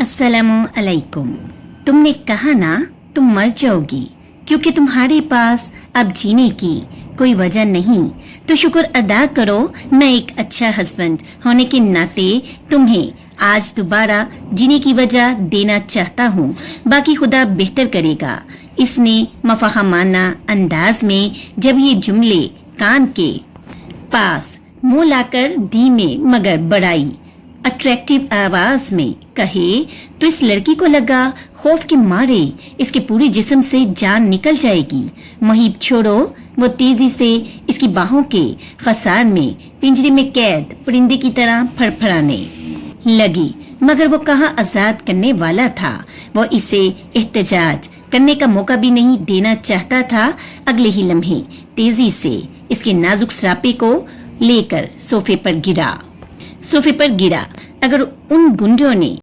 अस्सलामु अलैकुम। तुमने कहा ना तुम मर जाओगी, क्योंकि तुम्हारे पास अब जीने की कोई वजह नहीं, तो शुक्र अदा करो मैं एक अच्छा हस्बैंड होने के नाते तुम्हें आज दोबारा जीने की वजह देना चाहता हूँ। बाकी खुदा बेहतर करेगा। इसने मफहमाना अंदाज में जब ये जुमले कान के पास मुंह लाकर धीमे मगर बड़ाई अट्रैक्टिव आवाज में कहे तो इस लड़की को लगा खौफ के मारे इसके पूरे जिस्म से जान निकल जाएगी। मुहीब छोड़ो, वो तेजी से इसकी बाहों के खसार में पिंजरे में कैद परिंदे की तरह फड़फड़ाने लगी, मगर वो कहाँ आजाद करने वाला था। वो इसे एहतजाज करने का मौका भी नहीं देना चाहता था। अगले ही लम्हे तेजी से इसके नाजुक सरापे को लेकर सोफे पर गिरा। अगर उन गुंडों ने